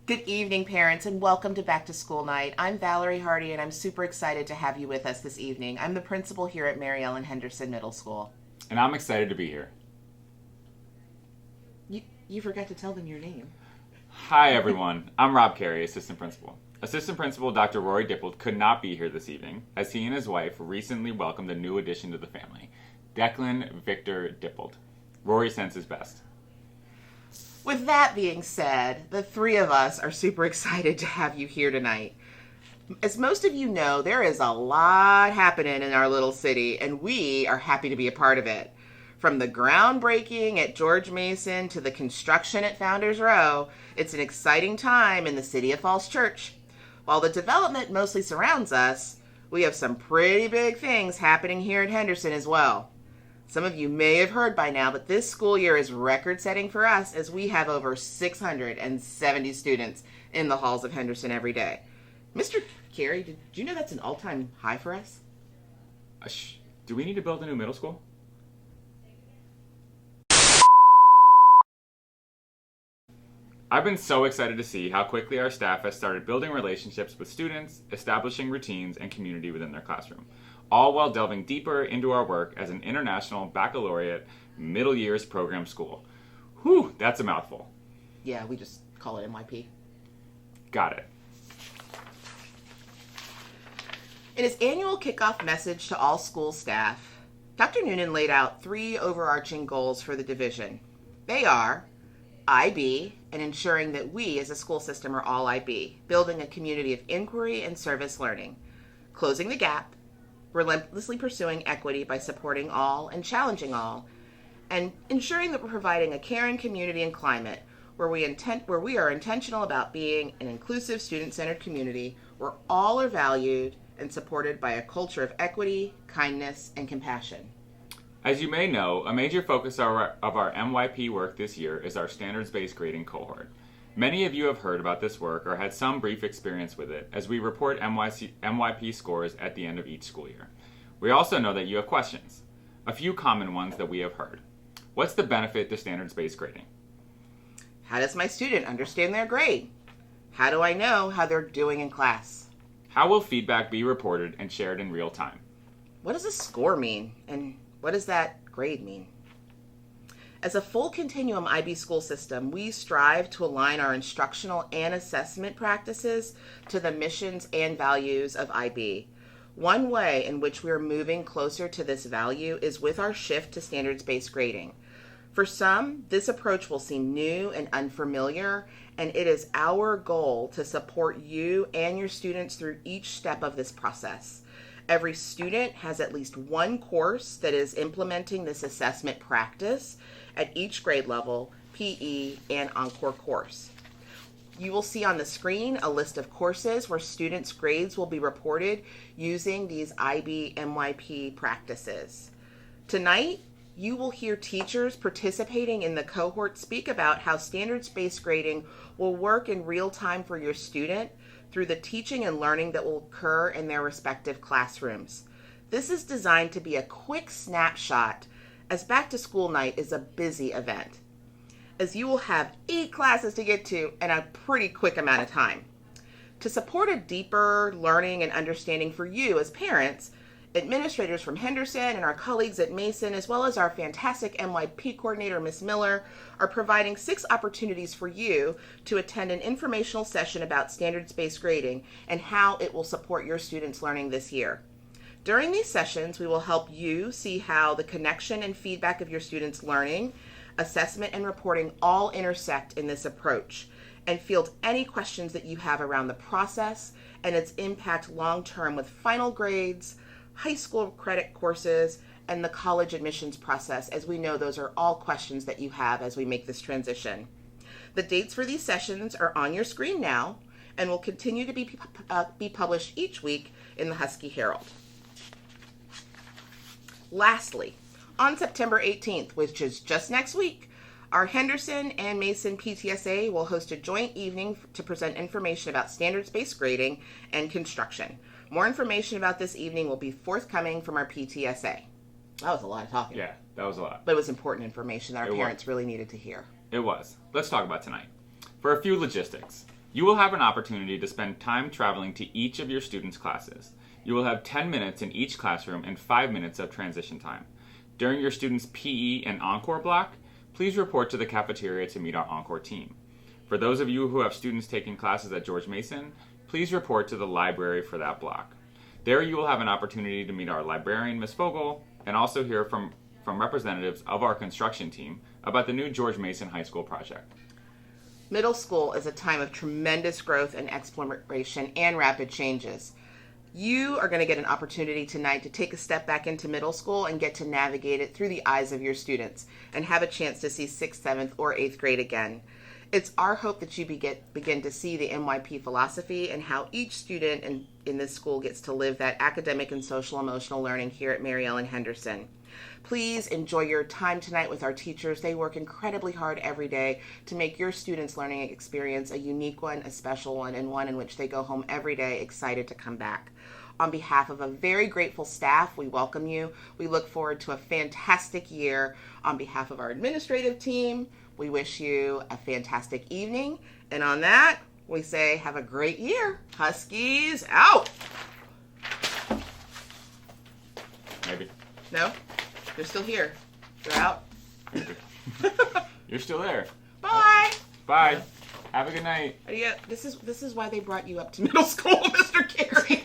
Good evening, parents, and welcome to Back to School Night. I'm Valerie Hardy, and I'm super excited to have you with us this evening. I'm the principal here at Mary Ellen Henderson Middle School. And I'm excited to be here. You forgot to tell them your name. Hi, everyone. I'm Rob Carey, Assistant Principal. Assistant Principal Dr. Rory Dippold could not be here this evening, as he and his wife recently welcomed a new addition to the family, Declan Victor Dippold. Rory sends his best. With that being said, the three of us are super excited to have you here tonight. As most of you know, there is a lot happening in our little city, and we are happy to be a part of it. From the groundbreaking at George Mason to the construction at Founders Row, it's an exciting time in the city of Falls Church. While the development mostly surrounds us, we have some pretty big things happening here at Henderson as well. Some of you may have heard by now, but this school year is record-setting for us as we have over 670 students in the halls of Henderson every day. Mr. Carey, did you know that's an all-time high for us? Do we need to build a new middle school? I've been so excited to see how quickly our staff has started building relationships with students, establishing routines and community within their classroom, all while delving deeper into our work as an international baccalaureate middle years program school. Whew, that's a mouthful. Yeah, we just call it MYP. Got it. In his annual kickoff message to all school staff, Dr. Noonan laid out three overarching goals for the division. They are IB, and ensuring that we as a school system are all IB, building a community of inquiry and service learning, closing the gap, relentlessly pursuing equity by supporting all and challenging all, and ensuring that we're providing a caring community and climate where we are intentional about being an inclusive, student-centered community where all are valued and supported by a culture of equity, kindness, and compassion. As you may know, a major focus of our MYP work this year is our standards-based grading cohort. Many of you have heard about this work or had some brief experience with it as we report MYP scores at the end of each school year. We also know that you have questions. A few common ones that we have heard. What's the benefit to standards-based grading? How does my student understand their grade? How do I know how they're doing in class? How will feedback be reported and shared in real time? What does a score mean? And what does that grade mean? As a full continuum IB school system, we strive to align our instructional and assessment practices to the missions and values of IB. One way in which we are moving closer to this value is with our shift to standards-based grading. For some, this approach will seem new and unfamiliar, and it is our goal to support you and your students through each step of this process. Every student has at least one course that is implementing this assessment practice at each grade level, PE, and Encore course. You will see on the screen a list of courses where students' grades will be reported using these IB MYP practices. Tonight, you will hear teachers participating in the cohort speak about how standards-based grading will work in real time for your student through the teaching and learning that will occur in their respective classrooms. This is designed to be a quick snapshot, as Back to School Night is a busy event, as you will have 8 classes to get to in a pretty quick amount of time. To support a deeper learning and understanding for you as parents, administrators from Henderson and our colleagues at Mason, as well as our fantastic MYP coordinator, Ms. Miller, are providing 6 opportunities for you to attend an informational session about standards-based grading and how it will support your students' learning this year. During these sessions, we will help you see how the connection and feedback of your students' learning, assessment, and reporting all intersect in this approach, and field any questions that you have around the process and its impact long-term with final grades, high school credit courses, and the college admissions process, as we know those are all questions that you have as we make this transition. The dates for these sessions are on your screen now and will continue to be published each week in the Husky Herald. Lastly, on September 18th, which is just next week, our Henderson and Mason PTSA will host a joint evening to present information about standards-based grading and construction. More information about this evening will be forthcoming from our PTSA. That was a lot of talking. Yeah, that was a lot. But it was important information that our parents really needed to hear. It was. Let's talk about tonight. For a few logistics. You will have an opportunity to spend time traveling to each of your students' classes. You will have 10 minutes in each classroom and 5 minutes of transition time. During your students' PE and Encore block, please report to the cafeteria to meet our Encore team. For those of you who have students taking classes at George Mason, please report to the library for that block. There you will have an opportunity to meet our librarian, Ms. Fogel, and also hear from representatives of our construction team about the new George Mason High School project. Middle school is a time of tremendous growth and exploration and rapid changes. You are going to get an opportunity tonight to take a step back into middle school and get to navigate it through the eyes of your students and have a chance to see 6th, 7th, or 8th grade again. It's our hope that you begin to see the MYP philosophy and how each student in this school gets to live that academic and social emotional learning here at Mary Ellen Henderson. Please enjoy your time tonight with our teachers. They work incredibly hard every day to make your students' learning experience a unique one, a special one, and one in which they go home every day excited to come back. On behalf of a very grateful staff, we welcome you. We look forward to a fantastic year. On behalf of our administrative team, we wish you a fantastic evening. And on that, we say have a great year. Huskies out. Maybe. No? You're still here. You're out. Maybe. You're still there. Bye. Bye. Have a good night. Yeah, this is why they brought you up to middle school, Mr. Carey.